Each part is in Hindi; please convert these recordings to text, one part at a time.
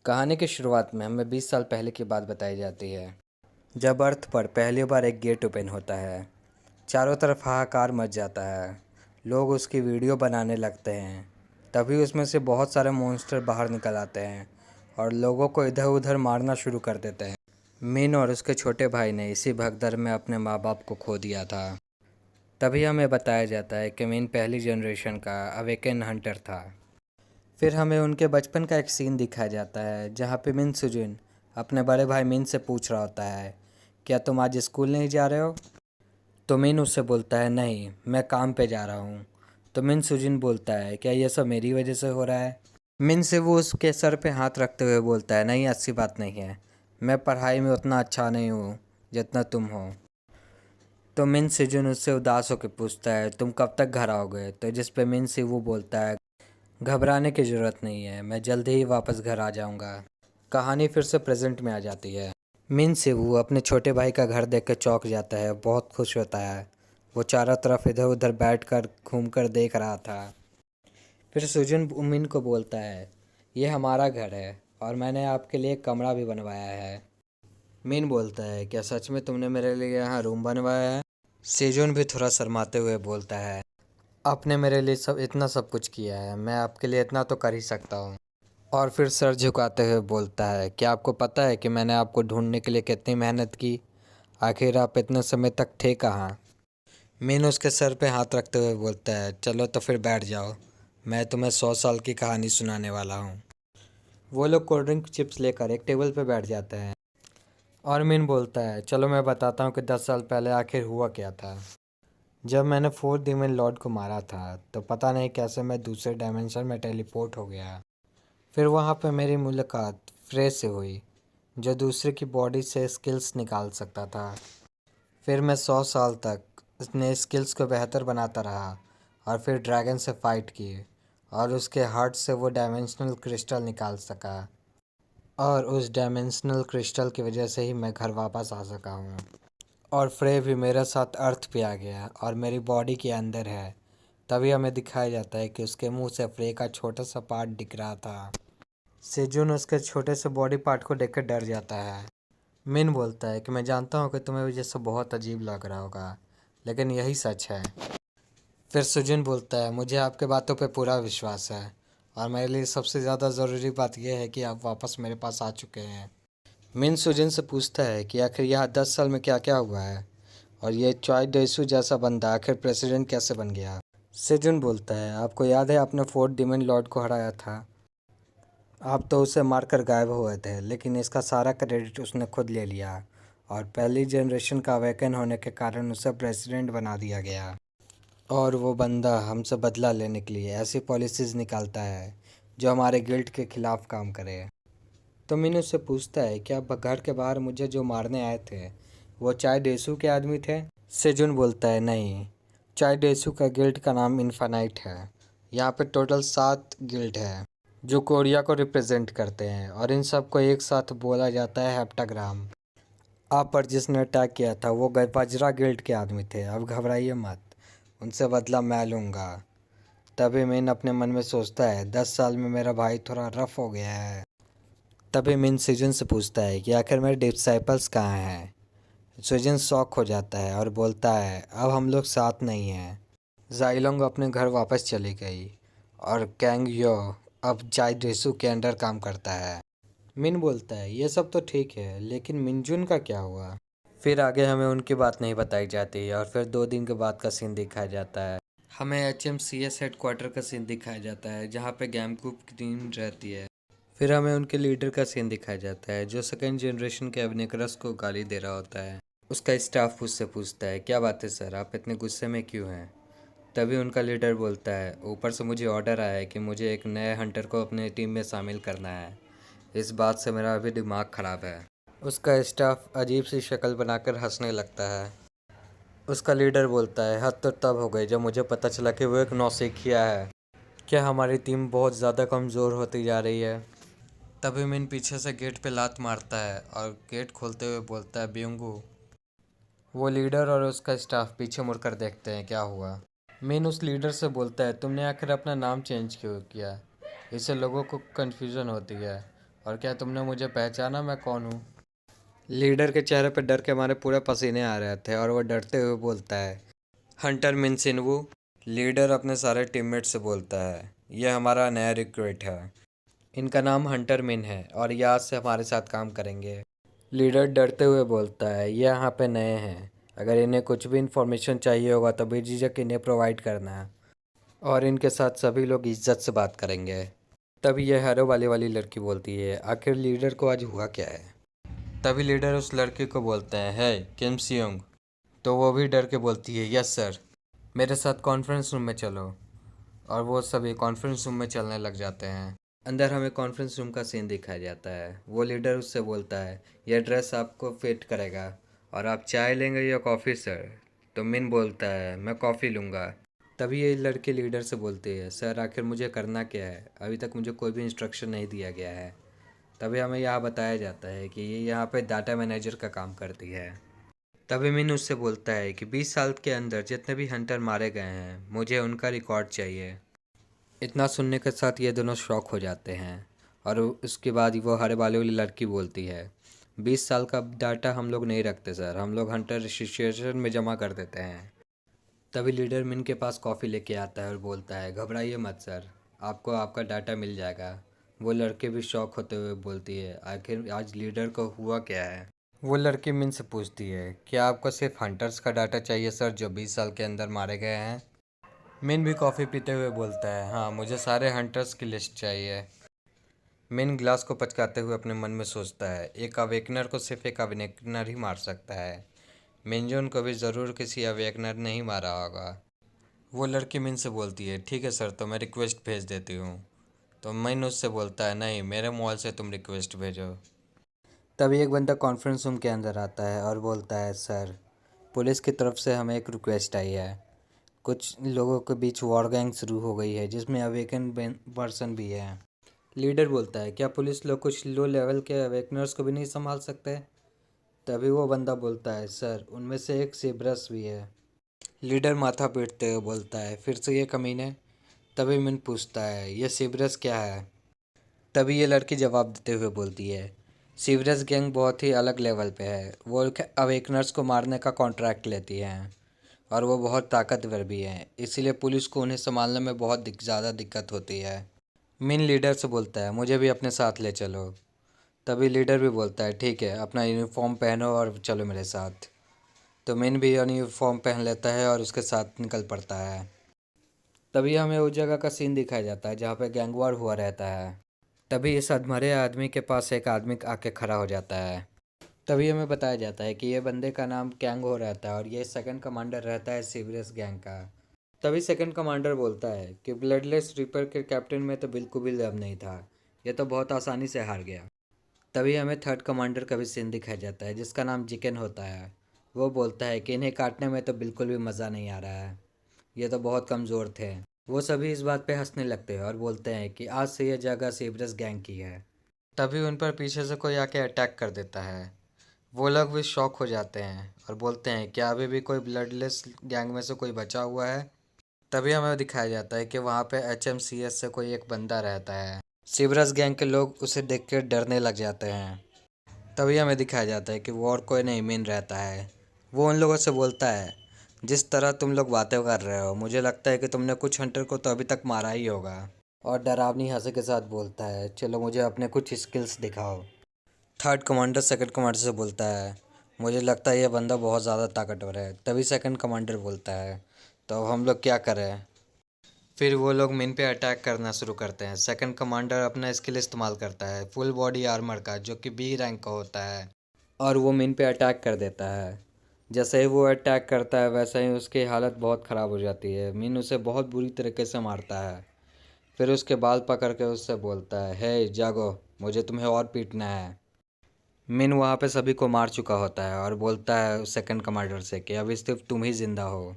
कहानी की शुरुआत में हमें 20 साल पहले की बात बताई जाती है, जब अर्थ पर पहली बार एक गेट ओपन होता है। चारों तरफ हाहाकार मच जाता है। लोग उसकी वीडियो बनाने लगते हैं। तभी उसमें से बहुत सारे मॉन्स्टर बाहर निकल आते हैं और लोगों को इधर उधर मारना शुरू कर देते हैं। मिन और उसके छोटे भाई ने इसी भगदड़ में अपने माँ बाप को खो दिया था। तभी हमें बताया जाता है कि मिन पहली जनरेशन का अवेकन हंटर था। फिर हमें उनके बचपन का एक सीन दिखाया जाता है जहाँ पे मिन सुजिन अपने बड़े भाई मिन से पूछ रहा होता है, क्या तुम आज स्कूल नहीं जा रहे हो? तो मिन उससे बोलता है, नहीं, मैं काम पे जा रहा हूँ। तो मिन सुजिन बोलता है, क्या ये सब मेरी वजह से हो रहा है? मिन से वो उसके सर पे हाथ रखते हुए बोलता है, नहीं, ऐसी बात नहीं है, मैं पढ़ाई में उतना अच्छा नहीं हूँ जितना तुम हो। तो मिन सुजिन उससे उदास होकर पूछता है, तुम कब तक घर आओगे? तो जिस पे मिन से वो बोलता है, घबराने की ज़रूरत नहीं है, मैं जल्दी ही वापस घर आ जाऊंगा। कहानी फिर से प्रेजेंट में आ जाती है। मिन से वो अपने छोटे भाई का घर देख कर चौंक जाता है, बहुत खुश होता है। वो चारों तरफ इधर उधर बैठकर घूमकर देख रहा था। फिर सुजन मिन को बोलता है, ये हमारा घर है और मैंने आपके लिए एक कमरा भी बनवाया है। मिन बोलता है, क्या सच में तुमने मेरे लिए यहाँ रूम बनवाया है? सेजोन भी थोड़ा शर्माते हुए बोलता है, आपने मेरे लिए इतना सब कुछ किया है, मैं आपके लिए इतना तो कर ही सकता हूँ। और फिर सर झुकाते हुए बोलता है, क्या आपको पता है कि मैंने आपको ढूंढने के लिए कितनी मेहनत की? आखिर आप इतने समय तक थे कहाँ? मीन उसके सर पे हाथ रखते हुए बोलता है, चलो तो फिर बैठ जाओ, मैं तुम्हें 100 साल की कहानी सुनाने वाला हूँ। वो लोग कोल्ड ड्रिंक चिप्स लेकर एक टेबल पर बैठ जाते हैं और मीन बोलता है, चलो मैं बताता हूँ कि 10 साल पहले आखिर हुआ क्या था। जब मैंने फोर्थ डीमन लॉर्ड को मारा था तो पता नहीं कैसे मैं दूसरे डायमेंशन में टेलीपोर्ट हो गया। फिर वहाँ पे मेरी मुलाकात फ्रे से हुई, जो दूसरे की बॉडी से स्किल्स निकाल सकता था। फिर मैं 100 साल तक अपने स्किल्स को बेहतर बनाता रहा और फिर ड्रैगन से फाइट की और उसके हार्ट से वो डायमेंशनल क्रिस्टल निकाल सका। और उस डायमेंशनल क्रिस्टल की वजह से ही मैं घर वापस आ सका हूँ। और फ्रे भी मेरे साथ अर्थ पे आ गया और मेरी बॉडी के अंदर है। तभी हमें दिखाया जाता है कि उसके मुंह से फ्रे का छोटा सा पार्ट दिख रहा था। सेजुन उसके छोटे से बॉडी पार्ट को देखकर डर जाता है। मिन बोलता है कि मैं जानता हूँ कि तुम्हें ये सब बहुत अजीब लग रहा होगा, लेकिन यही सच है। फिर सुजुन बोलता है, मुझे आपके बातों पे पूरा विश्वास है और मेरे लिए सबसे ज़्यादा ज़रूरी बात यह है कि आप वापस मेरे पास आ चुके हैं। मिन सुजिन से पूछता है कि आखिर यहाँ 10 साल में क्या क्या हुआ है और ये चॉय डेसू जैसा बंदा आखिर प्रेसिडेंट कैसे बन गया। सेजुन बोलता है, आपको याद है आपने फोर्थ डीमन लॉर्ड को हराया था? आप तो उसे मारकर गायब हुए थे, लेकिन इसका सारा क्रेडिट उसने खुद ले लिया और पहली जनरेशन का अवेकन होने के कारण उसे प्रेसिडेंट बना दिया गया। और वो बंदा हमसे बदला लेने के लिए ऐसी पॉलिसीज़ निकालता है जो हमारे गिल्ड के खिलाफ काम करे। तो मीनू उससे पूछता है, क्या घर के बाहर मुझे जो मारने आए थे वो चाय डेसू के आदमी थे? सेजुन बोलता है, नहीं, चाय डेसू का गिल्ड का नाम इन्फानाइट है। यहाँ पे टोटल 7 गिल्ड है जो कोरिया को रिप्रेजेंट करते हैं और इन सब को एक साथ बोला जाता है हेप्टाग्राम। आप पर जिसने अटैक किया था वो वज्रा गिल्ड के आदमी थे, अब घबराइए मत, उनसे बदला मैं लूँगा। तभी मिन अपने मन में सोचता है, 10 साल में मेरा भाई थोड़ा रफ हो गया है। तभी मिन सीजन से पूछता है कि आखिर मेरे डिसाइपल्स कहाँ हैं। सीजन शॉक हो जाता है और बोलता है, अब हम लोग साथ नहीं हैं। जाइलोंग अपने घर वापस चली गई और कैंग यो अब जाई डेसू के अंडर काम करता है। मिन बोलता है, ये सब तो ठीक है, लेकिन मिनजुन का क्या हुआ? फिर आगे हमें उनकी बात नहीं बताई जाती और फिर 2 दिन के बाद का सीन दिखाया जाता है। हमें HMCS हेडक्वार्टर का सीन दिखाया जाता है जहाँ पे गैमकूप की टीम रहती है। फिर हमें उनके लीडर का सीन दिखाया जाता है जो सेकेंड जनरेशन के अवनेकरस को गाली दे रहा होता है। उसका स्टाफ उससे पूछता है, क्या बात है सर, आप इतने गुस्से में क्यों हैं? तभी उनका लीडर बोलता है, ऊपर से मुझे ऑर्डर आया है कि मुझे एक नए हंटर को अपने टीम में शामिल करना है। इस बात से मेरा अभी दिमाग ख़राब है। उसका स्टाफ अजीब सी शक्ल बनाकर हंसने लगता है। उसका लीडर बोलता है, हद तो तब हो गई जब मुझे पता चला कि वो एक नौसिखिया है। क्या हमारी टीम बहुत ज़्यादा कमज़ोर होती जा रही है? तभी मिन पीछे से गेट पे लात मारता है और गेट खोलते हुए बोलता है, ब्यूंगू। वो लीडर और उसका स्टाफ पीछे मुड़कर देखते हैं क्या हुआ। मिन उस लीडर से बोलता है, तुमने आखिर अपना नाम चेंज क्यों किया? इससे लोगों को कन्फ्यूज़न होती है और क्या तुमने मुझे पहचाना मैं कौन हूँ? लीडर के चेहरे पर डर के मारे पूरे पसीने आ रहे थे और वो डरते हुए बोलता है, हंटर मिन सिन्वू। लीडर अपने सारे टीममेट से बोलता है, यह हमारा नया रिक्रूट है। इनका नाम हंटर मिन है और ये आज से हमारे साथ काम करेंगे। लीडर डरते हुए बोलता है, ये यहाँ पे नए हैं, अगर इन्हें कुछ भी इन्फॉर्मेशन चाहिए होगा तो बेझिझक इन्हें प्रोवाइड करना है और इनके साथ सभी लोग इज्जत से बात करेंगे। तभी यह हैरो वाली लड़की बोलती है, आखिर लीडर को आज हुआ क्या है? तभी लीडर उस लड़की को बोलता है, हे किम सियोंग। तो वो भी डर के बोलती है, यस सर, मेरे साथ कॉन्फ्रेंस रूम में चलो। और वो सभी कॉन्फ्रेंस रूम में चलने लग जाते हैं। अंदर हमें कॉन्फ्रेंस रूम का सीन दिखाया जाता है। वो लीडर उससे बोलता है, यह ड्रेस आपको फिट करेगा और आप चाय लेंगे या कॉफ़ी सर? तो मिन बोलता है, मैं कॉफ़ी लूँगा। तभी ये लड़की लीडर से बोलती है, सर आखिर मुझे करना क्या है? अभी तक मुझे कोई भी इंस्ट्रक्शन नहीं दिया गया है। तभी हमें यहाँ बताया जाता है कि ये यहाँ पे डाटा मैनेजर का काम करती है। तभी मिन उससे बोलता है कि 20 साल के अंदर जितने भी हंटर मारे गए हैं मुझे उनका रिकॉर्ड चाहिए। इतना सुनने के साथ ये दोनों शॉक हो जाते हैं और उसके बाद वो हरे बालों वाली लड़की बोलती है, 20 साल का डाटा हम लोग नहीं रखते सर, हम लोग हंटर रजिस्ट्रेशन में जमा कर देते हैं। तभी लीडर मिन के पास कॉफ़ी लेके आता है और बोलता है, घबराइए मत सर, आपको आपका डाटा मिल जाएगा। वो लड़की भी शॉक होते हुए बोलती है, आखिर आज लीडर को हुआ क्या है? वो लड़की मिन से पूछती है, क्या आपको सिर्फ हंटर्स का डाटा चाहिए सर जो 20 साल के अंदर मारे गए हैं? मिन भी कॉफ़ी पीते हुए बोलता है, हाँ मुझे सारे हंटर्स की लिस्ट चाहिए। मिन ग्लास को पचकाते हुए अपने मन में सोचता है, एक अवेकनर को सिर्फ एक अवेकनर ही मार सकता है। मिनजोन को भी ज़रूर किसी अवेकनर ने ही मारा होगा। वो लड़की मिन से बोलती है, ठीक है सर, तो मैं रिक्वेस्ट भेज देती हूँ। तो मिन उससे बोलता है, नहीं, मेरे मोबाइल से तुम रिक्वेस्ट भेजो। तभी एक बंदा कॉन्फ्रेंस रूम के अंदर आता है और बोलता है, सर पुलिस की तरफ से हमें एक रिक्वेस्ट आई है। कुछ लोगों के बीच वॉर गैंग शुरू हो गई है जिसमें अवेकन पर्सन भी है। लीडर बोलता है, क्या पुलिस लोग कुछ लो लेवल के अवेकनर्स को भी नहीं संभाल सकते? तभी वो बंदा बोलता है, सर उनमें से एक सेब्रस भी है। लीडर माथा पीटते हुए बोलता है, फिर से ये कमीने? तभी मिन पूछता है, ये सेब्रस क्या है? तभी ये लड़की जवाब देते हुए बोलती है, सीवरेज गैंग बहुत ही अलग लेवल पे है, वो अवेकनर्स को मारने का कॉन्ट्रैक्ट लेती हैं और वो बहुत ताकतवर भी हैं, इसीलिए पुलिस को उन्हें संभालने में बहुत ज़्यादा दिक्कत होती है। मिन लीडर से बोलता है, मुझे भी अपने साथ ले चलो। तभी लीडर भी बोलता है, ठीक है, अपना यूनिफॉर्म पहनो और चलो मेरे साथ। तो मिन भी यूनिफॉर्म पहन लेता है और उसके साथ निकल पड़ता है। तभी हमें उस जगह का सीन दिखाया जाता है जहाँ पे गैंग वॉर हुआ रहता है। तभी इस अधमरे आदमी के पास एक आदमी आके खड़ा हो जाता है। तभी हमें बताया जाता है कि ये बंदे का नाम कैंग हो रहता है और ये सेकंड कमांडर रहता है सीवरेस गैंग का। तभी सेकंड कमांडर बोलता है कि ब्लडलेस रिपर के कैप्टन में तो बिल्कुल भी दम नहीं था, ये तो बहुत आसानी से हार गया। तभी हमें थर्ड कमांडर का भी सीन दिखाया जाता है जिसका नाम चिकन होता है। वो बोलता है कि इन्हें काटने में तो बिल्कुल भी मज़ा नहीं आ रहा है, ये तो बहुत कमज़ोर थे। वो सभी इस बात पे हंसने लगते हैं और बोलते हैं कि आज से यह जगह सीवरेस गैंग की है। तभी उन पर पीछे से कोई आके अटैक कर देता है। वो लोग भी शॉक हो जाते हैं और बोलते हैं, क्या अभी भी कोई ब्लडलेस गैंग में से कोई बचा हुआ है? तभी हमें दिखाया जाता है कि वहाँ पे HMCS से कोई एक बंदा रहता है। सीवरेस गैंग के लोग उसे देख कर डरने लग जाते हैं। तभी हमें दिखाया जाता है कि वो और कोई नहीं, मिन रहता है। वो उन लोगों से बोलता है, जिस तरह तुम लोग बातें कर रहे हो मुझे लगता है कि तुमने कुछ हंटर को तो अभी तक मारा ही होगा। और डरावनी हंसी के साथ बोलता है, चलो मुझे अपने कुछ स्किल्स दिखाओ। थर्ड कमांडर सेकंड कमांडर से बोलता है, मुझे लगता है ये बंदा बहुत ज़्यादा ताकतवर है। तभी सेकंड कमांडर बोलता है, तो अब हम लोग क्या करें? फिर वो लोग मिन पे अटैक करना शुरू करते हैं। सेकंड कमांडर अपना स्किल इस्तेमाल करता है फुल बॉडी आर्मर का, जो कि B रैंक का होता है, और वो मिन पे अटैक कर देता है। जैसे ही वो अटैक करता है वैसे ही उसकी हालत बहुत ख़राब हो जाती है। मिन उसे बहुत बुरी तरीके से मारता है। फिर उसके बाल पकड़ के उससे बोलता है, हे जागो, मुझे तुम्हें और पीटना है। मिन वहाँ पे सभी को मार चुका होता है और बोलता है सेकंड कमांडर से कि अभी सिर्फ तुम ही जिंदा हो।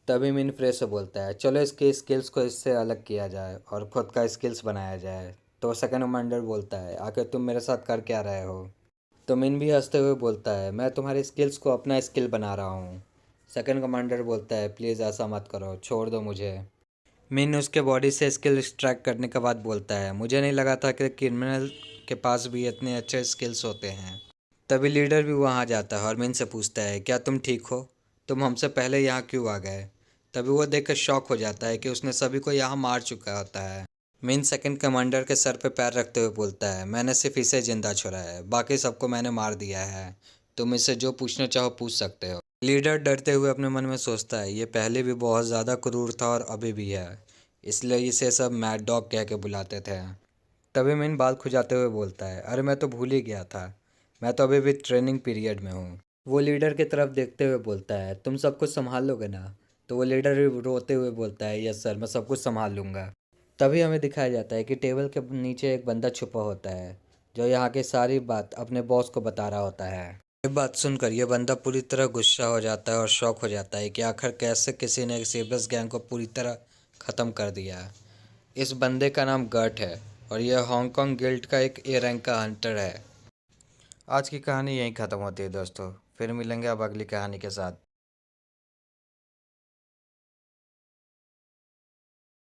तभी मिन फ्रेश से बोलता है, चलो इसके स्किल्स को इससे अलग किया जाए और खुद का स्किल्स बनाया जाए। तो सेकंड कमांडर बोलता है, आखिर तुम मेरे साथ कर क्या रहे हो? तो मिन भी हंसते हुए बोलता है, मैं तुम्हारे स्किल्स को अपना स्किल बना रहा हूँ। सेकंड कमांडर बोलता है, प्लीज़ ऐसा मत करो, छोड़ दो मुझे। मिन उसके बॉडी से स्किल एक्सट्रैक्ट करने के बाद बोलता है, मुझे नहीं लगा था कि क्रिमिनल के पास भी इतने अच्छे स्किल्स होते हैं। तभी लीडर भी वहाँ जाता है और मिन से पूछता है, क्या तुम ठीक हो? तुम हमसे पहले यहाँ क्यों आ गए? तभी वो देखकर शॉक हो जाता है कि उसने सभी को यहाँ मार चुका होता है। मिन सेकंड कमांडर के सर पे पैर रखते हुए बोलता है, मैंने सिर्फ इसे जिंदा छोड़ा है, बाकी सबको मैंने मार दिया है। तुम इससे जो पूछना चाहो पूछ सकते हो। लीडर डरते हुए अपने मन में सोचता है, ये पहले भी बहुत ज़्यादा क्रूर था और अभी भी है, इसलिए इसे सब मैड डॉग कह के बुलाते थे। तभी मिन बाल खुजाते हुए बोलता है, अरे मैं तो भूल ही गया था, मैं तो अभी भी ट्रेनिंग पीरियड में हूँ। वो लीडर की तरफ देखते हुए बोलता है, तुम सब कुछ संभाल लोगे ना? तो वो लीडर भी रोते हुए बोलता है, यस सर, मैं सब कुछ संभाल लूँगा। तभी हमें दिखाया जाता है कि टेबल के नीचे एक बंदा छुपा होता है, जो यहाँ की सारी बात अपने बॉस को बता रहा होता है। ये बात सुनकर ये बंदा पूरी तरह गुस्सा हो जाता है और शॉक हो जाता है कि आखिर कैसे किसी ने सेबरस गैंग को पूरी तरह ख़त्म कर दिया। इस बंदे का नाम गर्ट है और यह हांगकांग गिल्ड का एक ए रैंक का हंटर है। आज की कहानी यहीं ख़त्म होती है दोस्तों, फिर मिलेंगे अब अगली कहानी के साथ।